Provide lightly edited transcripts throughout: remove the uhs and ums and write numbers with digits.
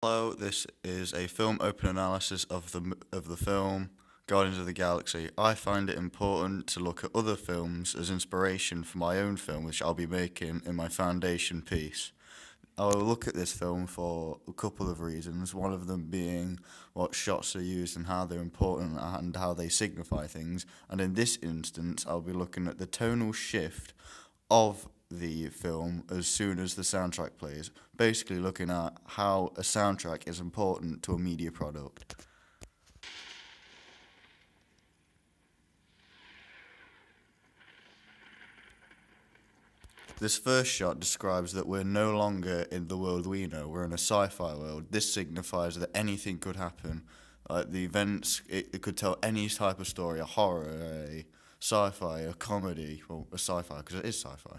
Hello, this is a film open analysis of the film Guardians of the Galaxy. I find it important to look at other films as inspiration for my own film, which I'll be making in my foundation piece. I will look at this film for a couple of reasons, one of them being what shots are used and how they're important and how they signify things. And in this instance, I'll be looking at the tonal shift of the film as soon as the soundtrack plays, basically looking at how a soundtrack is important to a media product. This first shot describes that we're no longer in the world we know, we're in a sci-fi world. This signifies that anything could happen. The events, it could tell any type of story, a horror, a sci-fi, a comedy, well, a sci-fi, because it is sci-fi.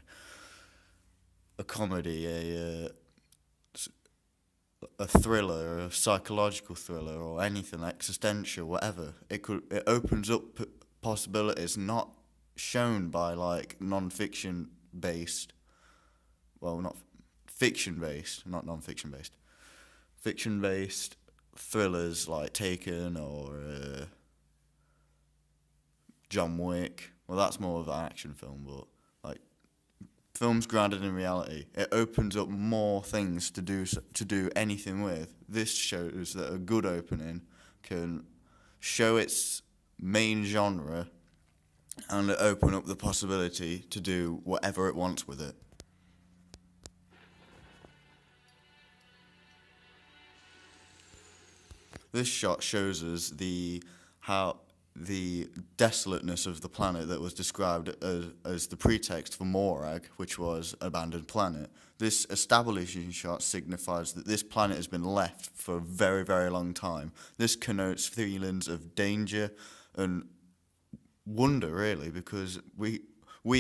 A comedy, a thriller, a psychological thriller, or anything existential, whatever. It opens up possibilities not shown by like non-fiction based, well, not fiction based, not non-fiction based, fiction based thrillers like Taken or John Wick. Well, that's more of an action film, but like films grounded in reality, it opens up more things to do anything with. This shows that a good opening can show its main genre and open up the possibility to do whatever it wants with it. This shot shows us how the desolateness of the planet that was described as the pretext for Morag, which was an abandoned planet. This establishing shot signifies that this planet has been left for a very, very long time. This connotes feelings of danger and wonder, really, because we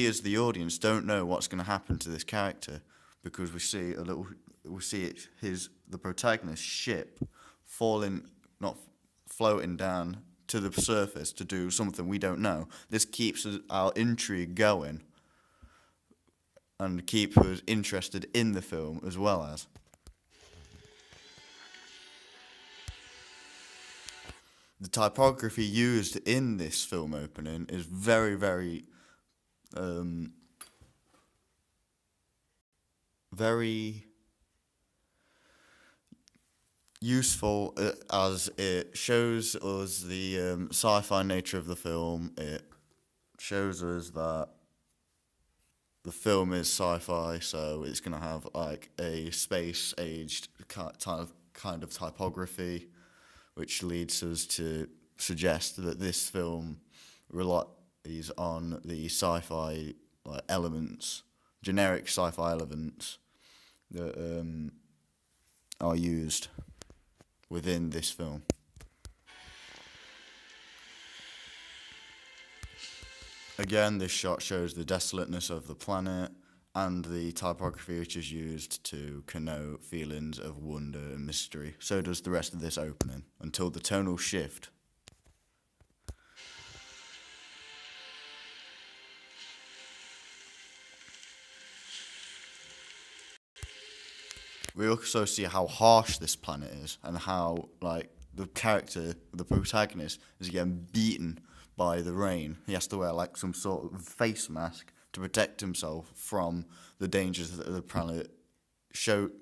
as the audience don't know what's going to happen to this character, because we see the protagonist's ship falling, not floating down to the surface to do something we don't know. This keeps our intrigue going and keeps us interested in the film as well as. The typography used in this film opening is very, very, very useful as it shows us the sci-fi nature of the film. It shows us that the film is sci-fi, so it's going to have like a space-aged kind of typography, which leads us to suggest that this film relies on the sci-fi elements, generic sci-fi elements that are used within this film. Again, this shot shows the desolateness of the planet and the typography which is used to connote feelings of wonder and mystery. So does the rest of this opening, until the tonal shift. We also see how harsh this planet is, and how like the character, the protagonist, is getting beaten by the rain. He has to wear like some sort of face mask to protect himself from the dangers that the planet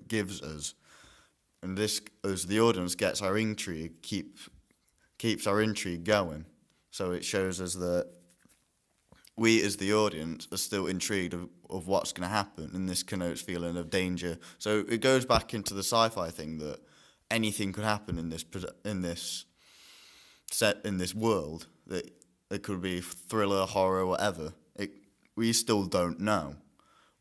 gives us. And this, as the audience gets our intrigue, keeps our intrigue going. So it shows us that we, as the audience, are still intrigued of what's going to happen, and this connotes feeling of danger. So it goes back into the sci-fi thing that anything could happen in this world. That it could be thriller, horror, whatever. We still don't know.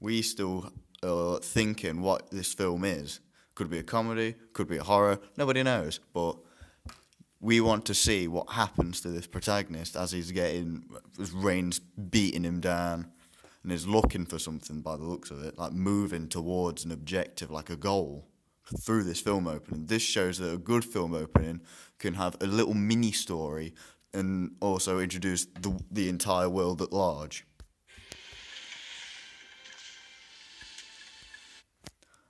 We still are thinking what this film is. Could be a comedy, could be a horror. Nobody knows, but we want to see what happens to this protagonist as rain's beating him down, and is looking for something by the looks of it, like moving towards an objective, like a goal, through this film opening. This shows that a good film opening can have a little mini story and also introduce the entire world at large.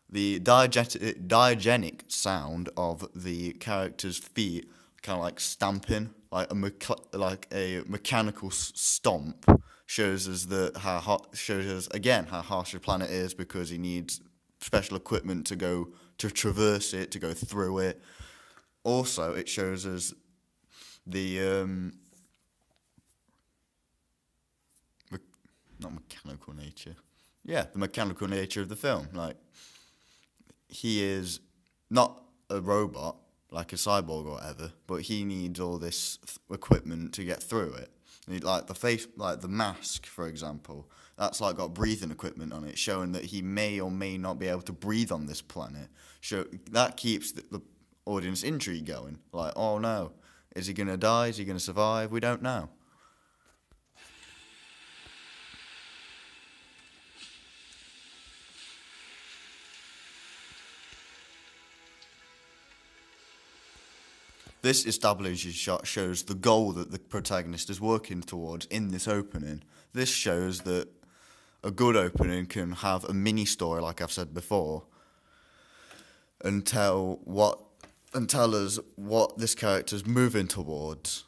The diagenic sound of the character's feet, kind of like stamping, like like a mechanical stomp, shows us shows us again how harsh the planet is because he needs special equipment to go to traverse it, to go through it. Also, it shows us the not mechanical nature. Yeah, the mechanical nature of the film. Like, he is not a robot, like a cyborg or whatever, but he needs all this equipment to get through it. Like the face, like the mask, for example, that's like got breathing equipment on it, showing that he may or may not be able to breathe on this planet. That keeps the audience intrigue going. Like, oh no, is he gonna die? Is he gonna survive? We don't know. This establishes shot shows the goal that the protagonist is working towards in this opening. This shows that a good opening can have a mini story, like I've said before, and tell us what this character's moving towards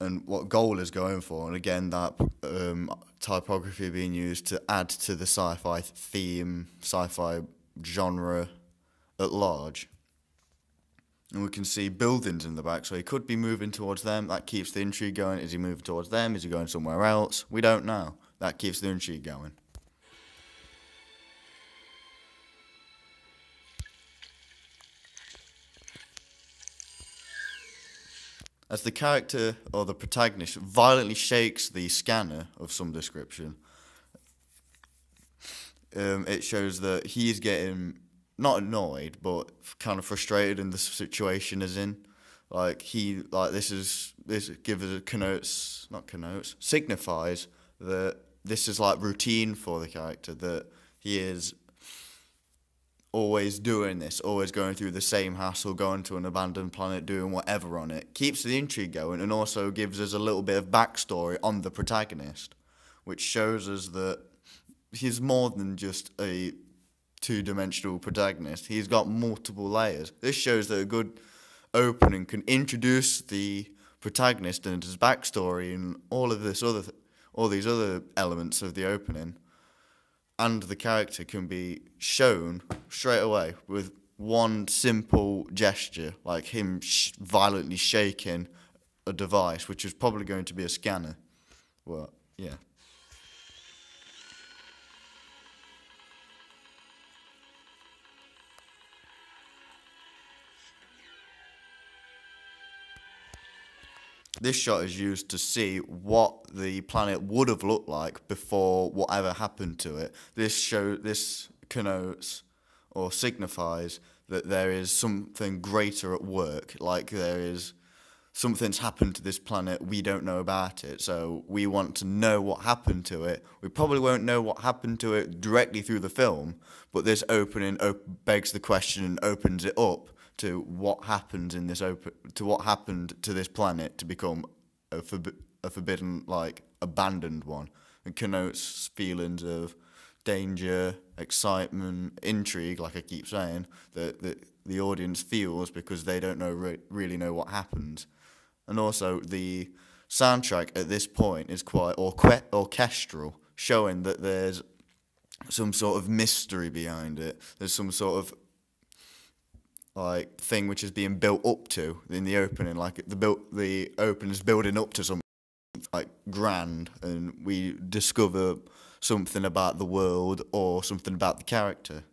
and what goal is going for. And again, that typography being used to add to the sci-fi theme, sci-fi genre at large. And we can see buildings in the back, so he could be moving towards them. That keeps the intrigue going. Is he moving towards them? Is he going somewhere else? We don't know. That keeps the intrigue going. As the character or the protagonist violently shakes the scanner of some description, it shows that he's getting not annoyed, but kind of frustrated in the situation is in. Like this gives us signifies that this is like routine for the character, that he is always doing this, always going through the same hassle, going to an abandoned planet, doing whatever on it. Keeps the intrigue going and also gives us a little bit of backstory on the protagonist, which shows us that he's more than just a two-dimensional protagonist. He's got multiple layers. This shows that a good opening can introduce the protagonist and his backstory and all these other elements of the opening, and the character can be shown straight away with one simple gesture, like him violently shaking a device, which is probably going to be a scanner. Well, yeah. This shot is used to see what the planet would have looked like before whatever happened to it. This connotes or signifies that there is something greater at work, like something's happened to this planet, we don't know about it, so we want to know what happened to it. We probably won't know what happened to it directly through the film, but this opening begs the question and opens it up to what happened to this planet to become a forbidden, like, abandoned one. It connotes feelings of danger, excitement, intrigue, like I keep saying, that the audience feels because they don't really know what happens. And also, the soundtrack at this point is quite orchestral, showing that there's some sort of mystery behind it. There's some sort of like thing which is being built up to in the opening, like the opening is building up to something like grand, and we discover something about the world or something about the character.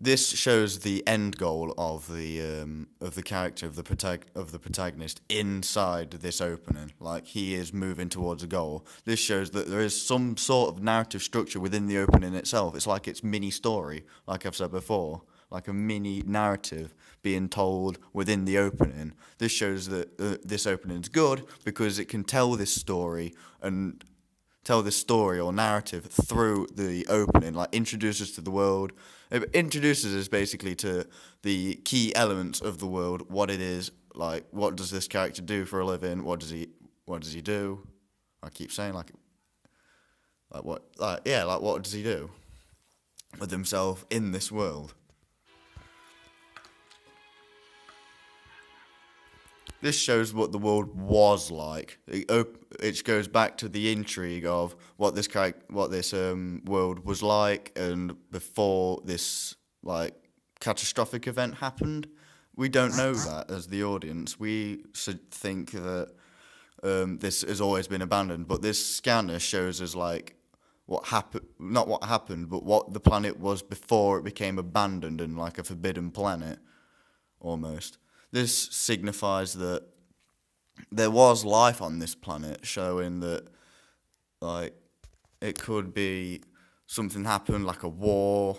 This shows the end goal of the character of the protagonist inside this opening. Like, he is moving towards a goal. This shows that there is some sort of narrative structure within the opening itself. It's like its mini story, like I've said before. like a mini narrative being told within the opening. This shows that this opening is good because it can tell this story and tell this story or narrative through the opening, like introduce us to the world. It introduces us basically to the key elements of the world, what it is, like what does this character do for a living, what does he do? I keep saying like what does he do with himself in this world? This shows what the world was like. It goes back to the intrigue of what this world was like, and before this like catastrophic event happened. We don't know that as the audience. We should think that this has always been abandoned, but this scanner shows us like what happened, not what happened, but what the planet was before it became abandoned and like a forbidden planet almost. This signifies that there was life on this planet, showing that like it could be something happened, like a war,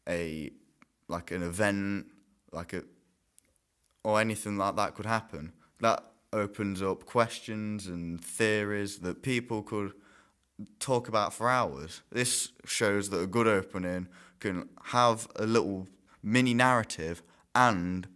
like an event, or anything like that could happen. That opens up questions and theories that people could talk about for hours. This shows that a good opening can have a little mini narrative and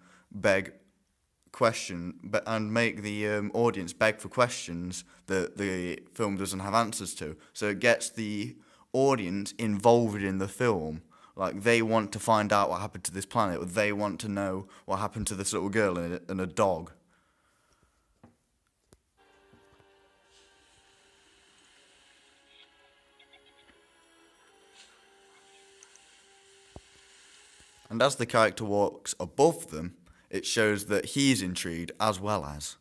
make the audience beg for questions that the film doesn't have answers to. So it gets the audience involved in the film. Like, they want to find out what happened to this planet, or they want to know what happened to this little girl and a dog. And as the character walks above them, it shows that he's intrigued as well as.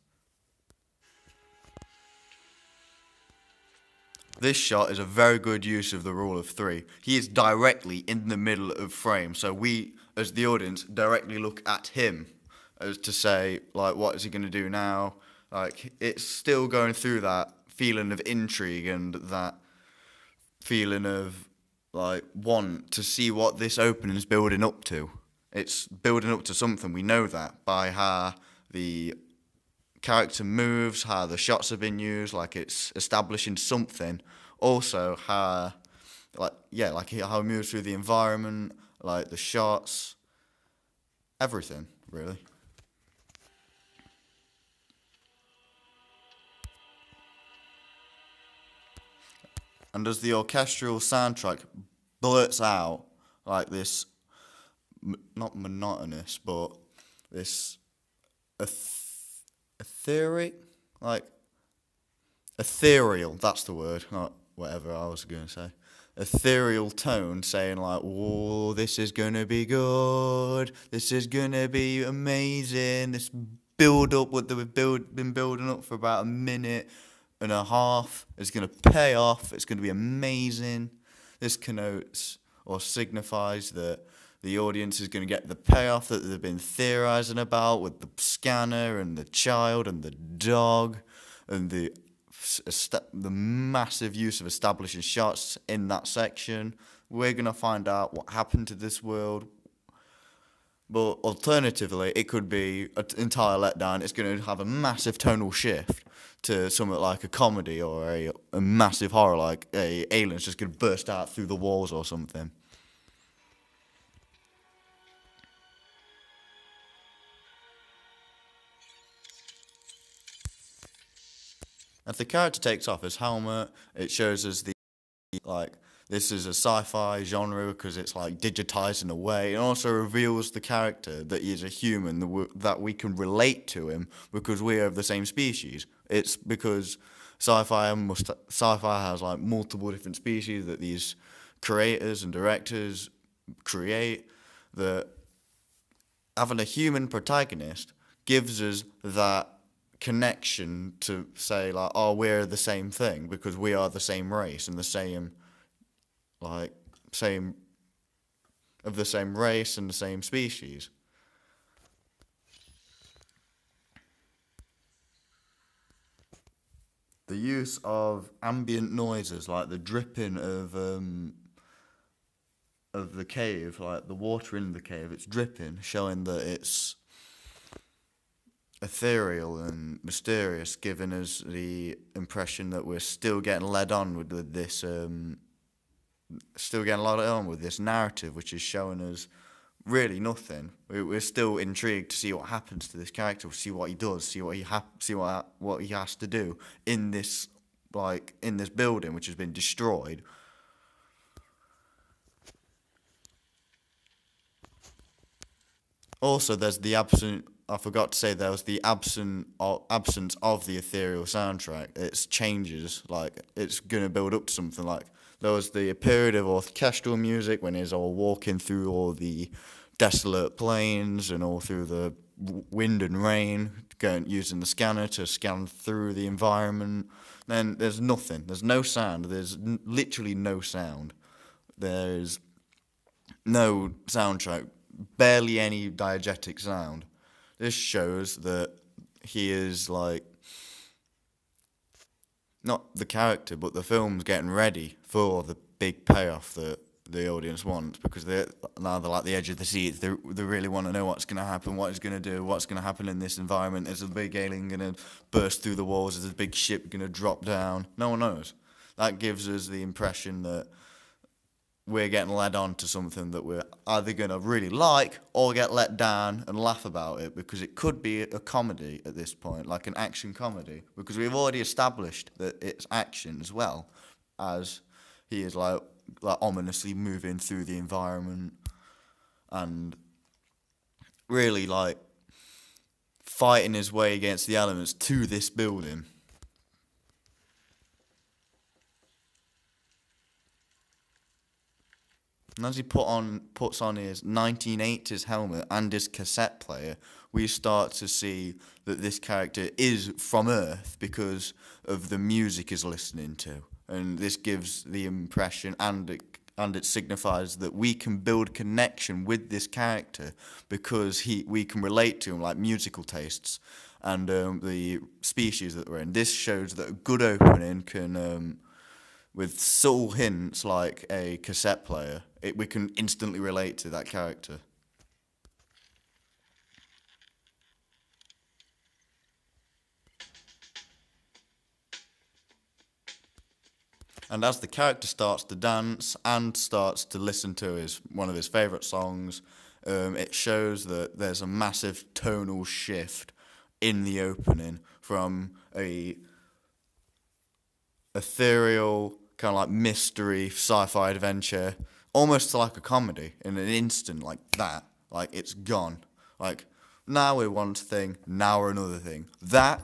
This shot is a very good use of the rule of three. He is directly in the middle of frame, so we, as the audience, directly look at him as to say, like, what is he going to do now? Like, it's still going through that feeling of intrigue and that feeling of, like, want to see what this opening is building up to. It's building up to something. We know that by how the character moves, how the shots have been used, like it's establishing something. Also, how how it moves through the environment, like the shots, everything really. And as the orchestral soundtrack blurts out like this, not monotonous, but this etheric, like ethereal, that's the word, not whatever I was going to say. Ethereal tone saying like, whoa, this is going to be good, this is going to be amazing, this build up, what they've been building up for about a minute and a half, is going to pay off, it's going to be amazing. This connotes or signifies that the audience is going to get the payoff that they've been theorizing about with the scanner and the child and the dog and the massive use of establishing shots in that section. We're going to find out what happened to this world. But alternatively, it could be an entire letdown. It's going to have a massive tonal shift to something like a comedy or a massive horror, like aliens just going to burst out through the walls or something. If the character takes off his helmet, it shows us like, this is a sci-fi genre because it's like digitized in a way. It also reveals the character that he is a human, that we can relate to him because we are of the same species. It's because sci-fi has like multiple different species that these creators and directors create, that having a human protagonist gives us that connection to say like, oh, we're the same thing because we are the same race and the same race and the same species. The use of ambient noises like the dripping of the cave, like the water in the cave, it's dripping, showing that it's ethereal and mysterious, giving us the impression that we're still getting led on with this, still getting led on with this narrative, which is showing us really nothing. We're still intrigued to see what happens to this character, see what he does, see what what he has to do in this in this building which has been destroyed. Also, there's the I forgot to say there was the absence of the ethereal soundtrack. It's changes, like it's gonna build up to something. Like there was the period of orchestral music when he's all walking through all the desolate plains and all through the wind and rain, using the scanner to scan through the environment. Then there's nothing. There's no sound. There's literally no sound. There's no soundtrack. Barely any diegetic sound. This shows that he is not the character, but the film's getting ready for the big payoff that the audience wants, because they're like the edge of the seat. They really want to know what's going to happen, what he's going to do, what's going to happen in this environment. Is a big alien going to burst through the walls? Is a big ship going to drop down? No one knows. That gives us the impression that we're getting led on to something that we're either going to really like or get let down and laugh about it, because it could be a comedy at this point, like an action comedy, because we've already established that it's action as well, as he is like ominously moving through the environment and really fighting his way against the elements to this building. And as he puts on his 1980s helmet and his cassette player, we start to see that this character is from Earth because of the music he's listening to. And this gives the impression, and it signifies that we can build connection with this character because we can relate to him, like musical tastes and the species that we're in. This shows that a good opening can, with subtle hints like a cassette player, we can instantly relate to that character. And as the character starts to dance and starts to listen to one of his favourite songs, it shows that there's a massive tonal shift in the opening from a ethereal kind of like mystery sci-fi adventure almost to like a comedy in an instant, like that. Like it's gone. Like now we're one thing, now we're another thing. That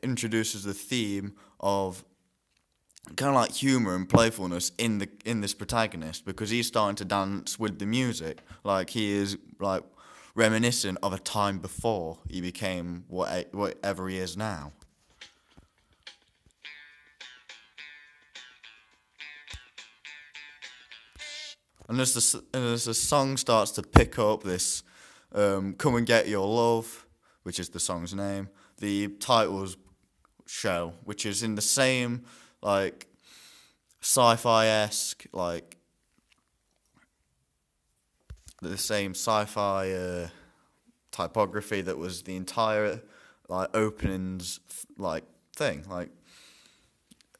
introduces the theme of kind of like humor and playfulness in this protagonist, because he's starting to dance with the music. Like he is like reminiscent of a time before he became whatever he is now. And as the song starts to pick up, this "Come and Get Your Love," which is the song's name, the titles show, which is in the same like sci-fi-esque, like the same sci-fi typography that was the entire like openings like thing. Like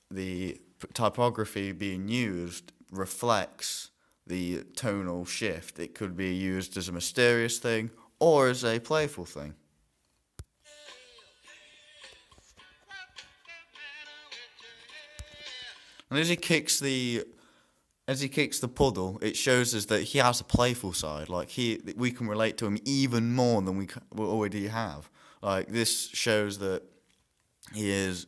the typography being used reflects the tonal shift. It could be used as a mysterious thing or as a playful thing. And as he kicks the puddle, it shows us that he has a playful side. Like we can relate to him even more than we already have. Like this shows that he is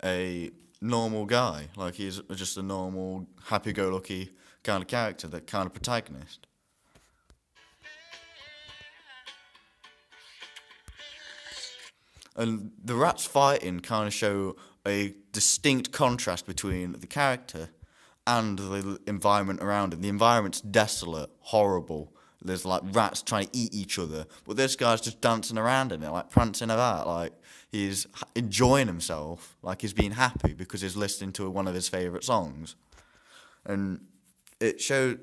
a normal guy. Like he's just a normal, happy-go-lucky kind of character, that kind of protagonist. And the rats fighting kind of show a distinct contrast between the character and the environment around him. The environment's desolate, horrible. There's like rats trying to eat each other, but this guy's just dancing around in it, like prancing about, like he's enjoying himself, like he's being happy because he's listening to one of his favourite songs. And it showed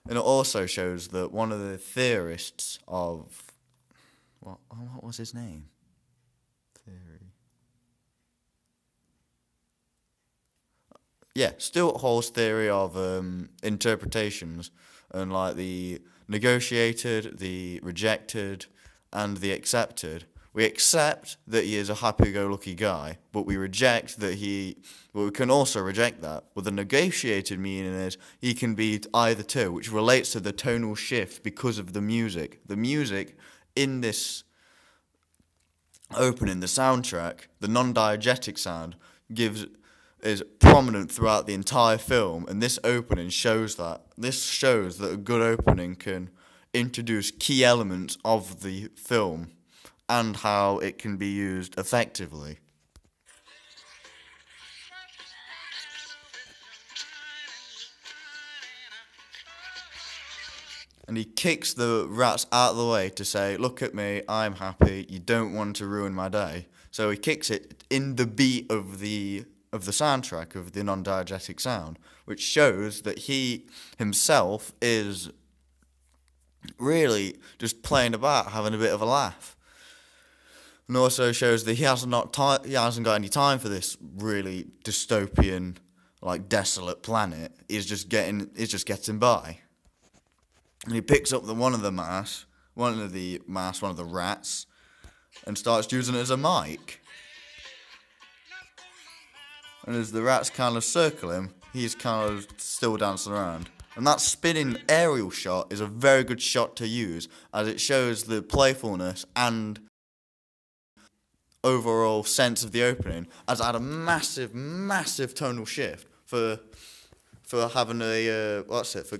And it also shows that one of the theorists of what was his name? Theory. Yeah, Stuart Hall's theory of interpretations and like the negotiated, the rejected, and the accepted. We accept that he is a happy-go-lucky guy, but we reject that But we can also reject that. But the negotiated meaning is he can be either two, which relates to the tonal shift because of the music. The music in this opening, the soundtrack, the non-diegetic sound is prominent throughout the entire film, and this opening shows that. This shows that a good opening can introduce key elements of the film and how it can be used effectively. And he kicks the rats out of the way to say, look at me, I'm happy, you don't want to ruin my day. So he kicks it in the beat of the soundtrack, of the non-diegetic sound, which shows that he himself is really just playing about, having a bit of a laugh. And also shows that he hasn't got any time for this really dystopian, like desolate planet. He's just getting by. And he picks up one of the rats, and starts using it as a mic. And as the rats kind of circle him, he's kind of still dancing around. And that spinning aerial shot is a very good shot to use, as it shows the playfulness and overall sense of the opening, as it had a massive, massive tonal shift for having for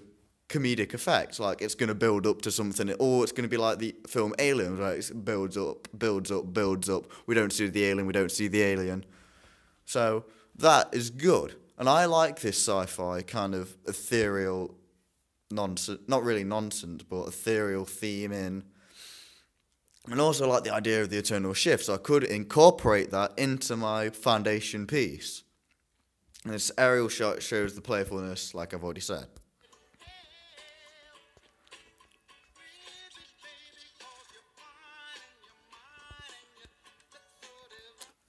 comedic effect. Like, it's going to build up to something, or it's going to be like the film Alien, right? It builds up, builds up, builds up. We don't see the alien. So that is good. And I like this sci-fi kind of ethereal nonsense, not really nonsense, but ethereal theme in. And also like the idea of the eternal shift, so I could incorporate that into my foundation piece. And this aerial shot shows the playfulness, like I've already said.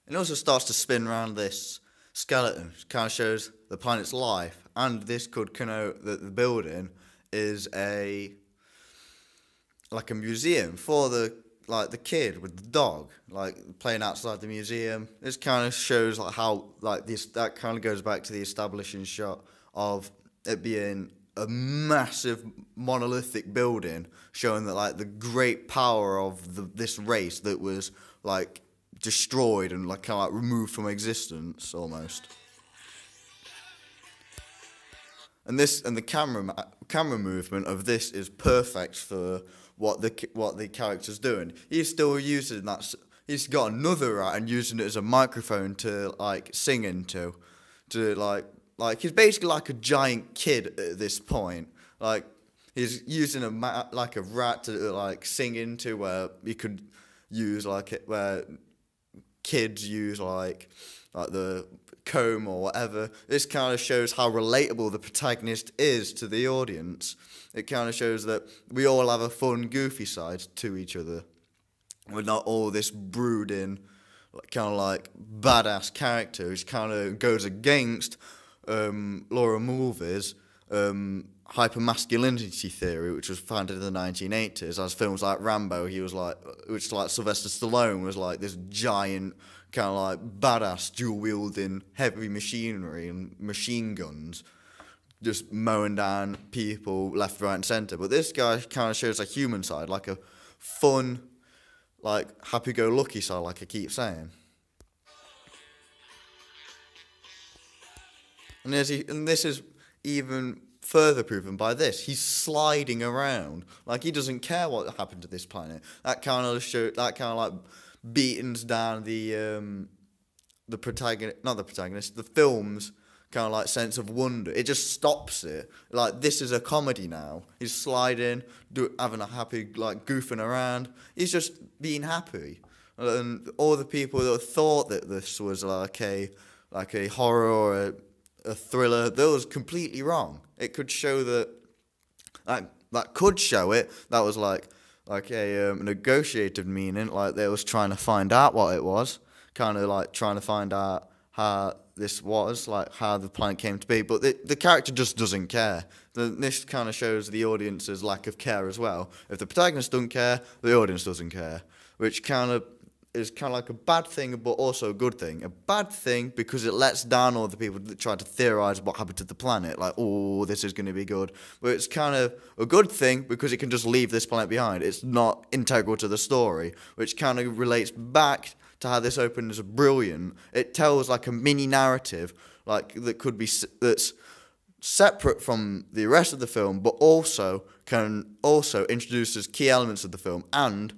It also starts to spin around this skeleton, which kind of shows the planet's life, and this could connote that the building is like a museum for the kid with the dog, like playing outside the museum. This kind of shows like how that kind of goes back to the establishing shot of it being a massive monolithic building, showing that like the great power of this race that was like destroyed and like kind of like removed from existence almost. And the camera movement of this is perfect for what the character's doing. He's still using that. He's got another rat and using it as a microphone to like sing into, to like he's basically like a giant kid at this point. Like he's using a rat to like sing into, where you could use where kids use like the comb or whatever. This kind of shows how relatable the protagonist is to the audience. It kind of shows that we all have a fun, goofy side to each other. We're not all this brooding, kind of like badass character who kind of goes against Laura Mulvey's hypermasculinity theory, which was founded in the 1980s. As films like Rambo, which like Sylvester Stallone was like this giant kind of like badass dual wielding heavy machinery and machine guns, just mowing down people left, right, and centre. But this guy kind of shows a human side, like a fun, like happy-go-lucky side, like I keep saying. And this is even further proven by this. He's sliding around like he doesn't care what happened to this planet. That kind of like beatens down the protagonist, not the protagonist, the film's kind of like sense of wonder. It just stops it. Like, this is a comedy now. He's sliding, having a happy, like, goofing around. He's just being happy. And all the people that thought that this was like a horror or a thriller, that was completely wrong. It could show that that could show it. That was like a negotiated meaning, like they was trying to find out what it was, kind of like trying to find out how this was, like how the planet came to be. But the character just doesn't care. This kind of shows the audience's lack of care as well. If the protagonist doesn't care, the audience doesn't care, which kind of is kind of like a bad thing, but also a good thing. A bad thing because it lets down all the people that try to theorize what happened to the planet, like, oh, this is going to be good. But it's kind of a good thing because it can just leave this planet behind. It's not integral to the story, which kind of relates back to how this opening is brilliant. It tells like a mini narrative, like that could be that's separate from the rest of the film, but also can also introduces key elements of the film and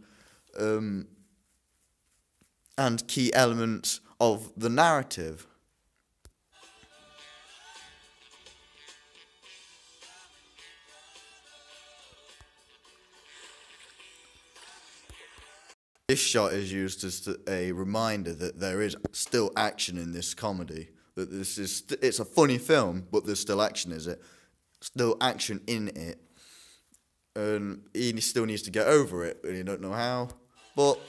key elements of the narrative. This shot is used as a reminder that there is still action in this comedy. That it's a funny film, but there's still action, still action in it. And he still needs to get over it, and he don't know how. But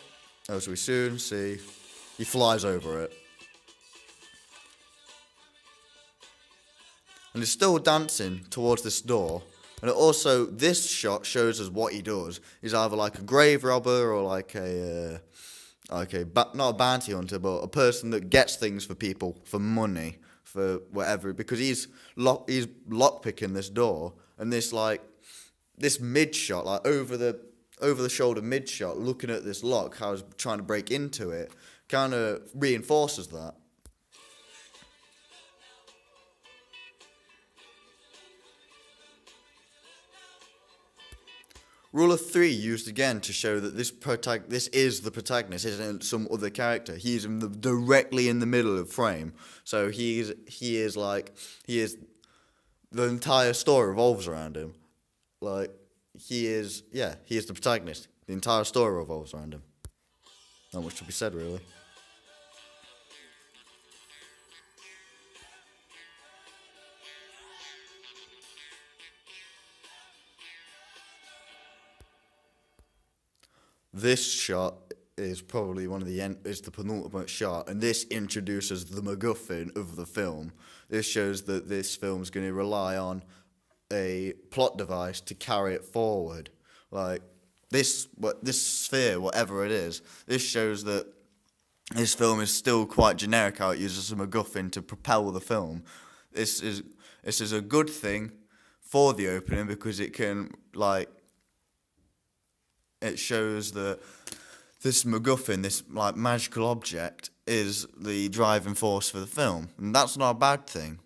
as we soon see, he flies over it. And he's still dancing towards this door. And also, this shot shows us what he does. He's either like a grave robber or like not a bounty hunter, but a person that gets things for people for money, for whatever. Because he's lockpicking this door, and this mid shot, like over the shoulder mid shot, looking at this lock, how he's trying to break into it, kind of reinforces that. Rule of 3 used again to show that this is the protagonist, isn't some other character. He's directly in the middle of frame, so he is the entire story revolves around him. Like he is the protagonist. The entire story revolves around him. Not much to be said, really. This shot is probably is the penultimate shot, and this introduces the MacGuffin of the film. This shows that this film is going to rely on a plot device to carry it forward. Like this sphere, whatever it is, this shows that this film is still quite generic. How it uses a MacGuffin to propel the film. This is a good thing for the opening because it can it shows that this MacGuffin, this magical object, is the driving force for the film, and that's not a bad thing.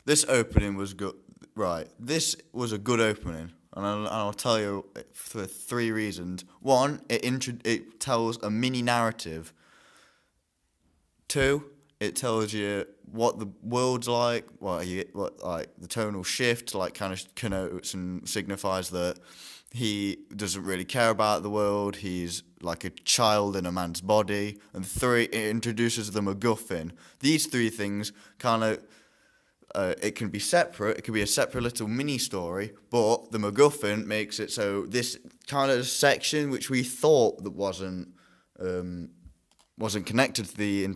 This opening was good. Right, this was a good opening, and I'll tell you for 3 reasons. 1, it tells a mini narrative. 2, it tells you what the world's like, what the tonal shift kind of connotes and signifies that he doesn't really care about the world. He's like a child in a man's body. And 3, it introduces the MacGuffin. These 3 things kind of it can be separate. It can be a separate little mini story, but the MacGuffin makes it so this kind of section which we thought that wasn't connected to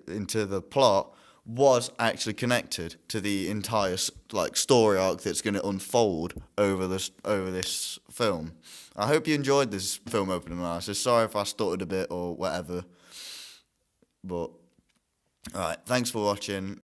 into the plot was actually connected to the entire story arc that's going to unfold over this film. I hope you enjoyed this film opening analysis. Sorry if I stuttered a bit or whatever, but alright, thanks for watching.